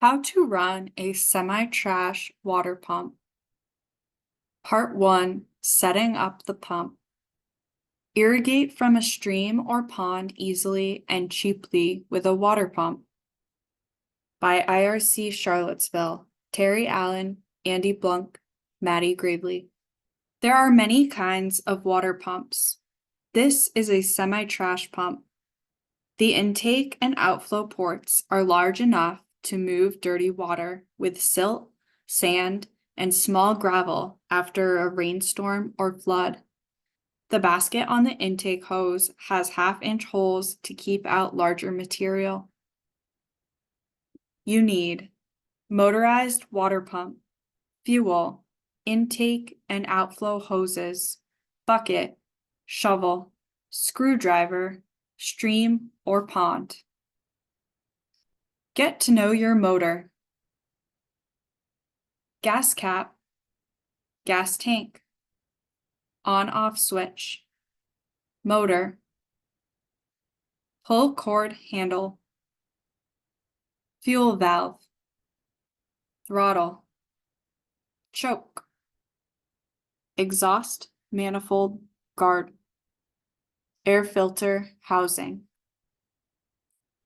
How to run a semi-trash water pump. Part 1. Setting up the pump. Irrigate from a stream or pond easily and cheaply with a water pump. By IRC Charlottesville, Terry Allen, Andy Blunk, Maddie Gravely. There are many kinds of water pumps. This is a semi-trash pump. The intake and outflow ports are large enough to move dirty water with silt, sand, and small gravel after a rainstorm or flood. The basket on the intake hose has half-inch holes to keep out larger material. You need motorized water pump, fuel, intake and outflow hoses, bucket, shovel, screwdriver, stream or pond. Get to know your motor. Gas cap, gas tank, on-off switch, motor, pull cord handle, fuel valve, throttle, choke, exhaust manifold guard, air filter housing.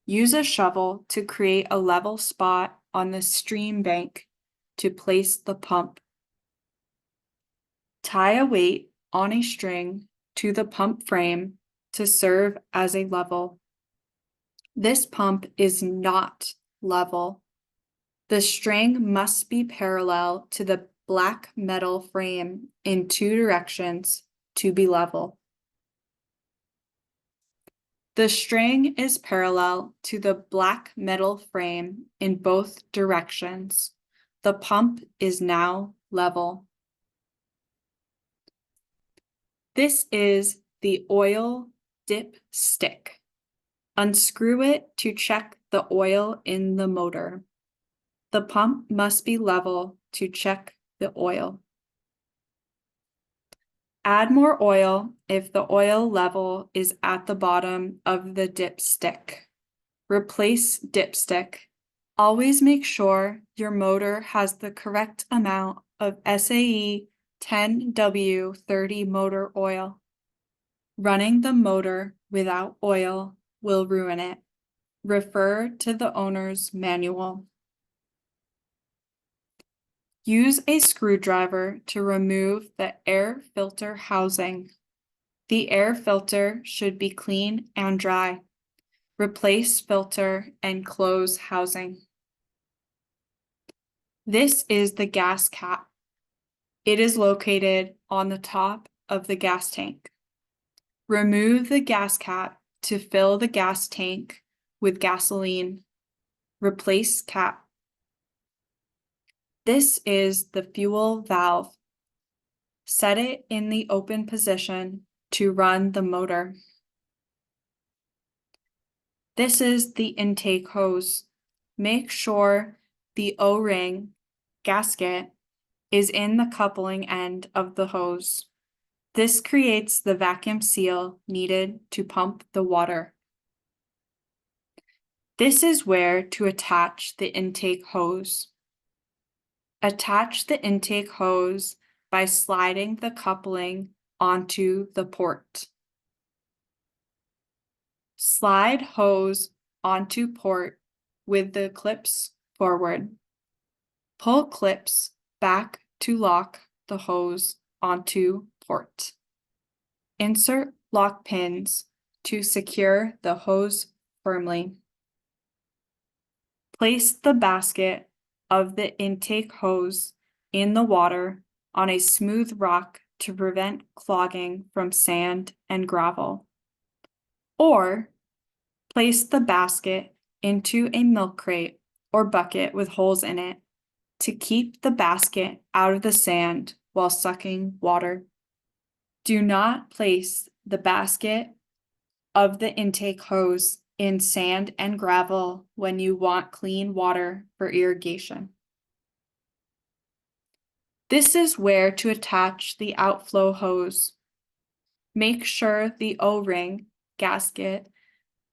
Use a shovel to create a level spot on the stream bank to place the pump. Tie a weight on a string to the pump frame to serve as a level. This pump is not level. The string must be parallel to the black metal frame in 2 directions to be level. The string is parallel to the black metal frame in both directions. The pump is now level. This is the oil dip stick. Unscrew it to check the oil in the motor. The pump must be level to check the oil. Add more oil if the oil level is at the bottom of the dipstick. Replace dipstick. Always make sure your motor has the correct amount of SAE 10W30 motor oil. Running the motor without oil will ruin it. Refer to the owner's manual. Use a screwdriver to remove the air filter housing. The air filter should be clean and dry. Replace filter and close housing. This is the gas cap. It is located on the top of the gas tank. Remove the gas cap to fill the gas tank with gasoline. Replace cap. This is the fuel valve. Set it in the open position to run the motor. This is the intake hose. Make sure the O-ring gasket is in the coupling end of the hose. This creates the vacuum seal needed to pump the water. This is where to attach the intake hose. Attach the intake hose by sliding the coupling onto the port. Slide hose onto port with the clips forward. Pull clips back to lock the hose onto port. Insert lock pins to secure the hose firmly. Place the basket of the intake hose in the water on a smooth rock to prevent clogging from sand and gravel. Or place the basket into a milk crate or bucket with holes in it to keep the basket out of the sand while sucking water. Do not place the basket of the intake hose in sand and gravel when you want clean water for irrigation. This is where to attach the outflow hose. Make sure the O-ring gasket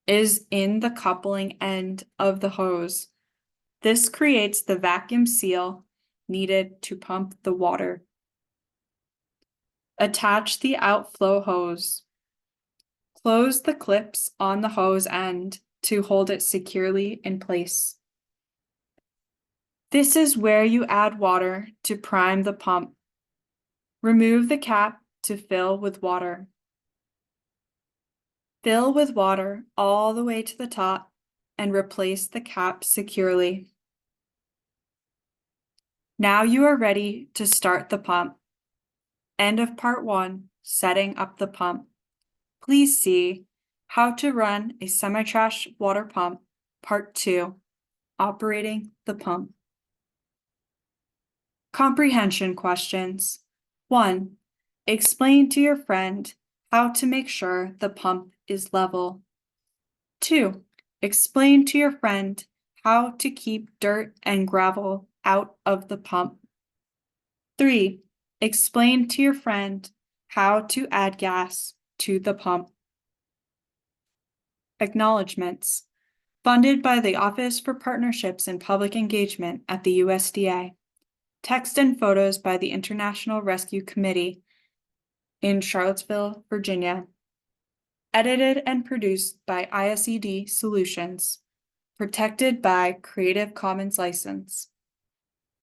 is in the coupling end of the hose. This creates the vacuum seal needed to pump the water. Attach the outflow hose. Close the clips on the hose end to hold it securely in place. This is where you add water to prime the pump. Remove the cap to fill with water. Fill with water all the way to the top and replace the cap securely. Now you are ready to start the pump. End of part 1, setting up the pump. Please see how to run a semi-trash water pump, part 2, operating the pump. Comprehension questions. 1. Explain to your friend how to make sure the pump is level. 2. Explain to your friend how to keep dirt and gravel out of the pump. 3. Explain to your friend how to add gas to the pump. Acknowledgements. Funded by the Office for Partnerships and Public Engagement at the USDA. Text and photos by the International Rescue Committee in Charlottesville, Virginia. Edited and produced by ISED Solutions. Protected by Creative Commons license.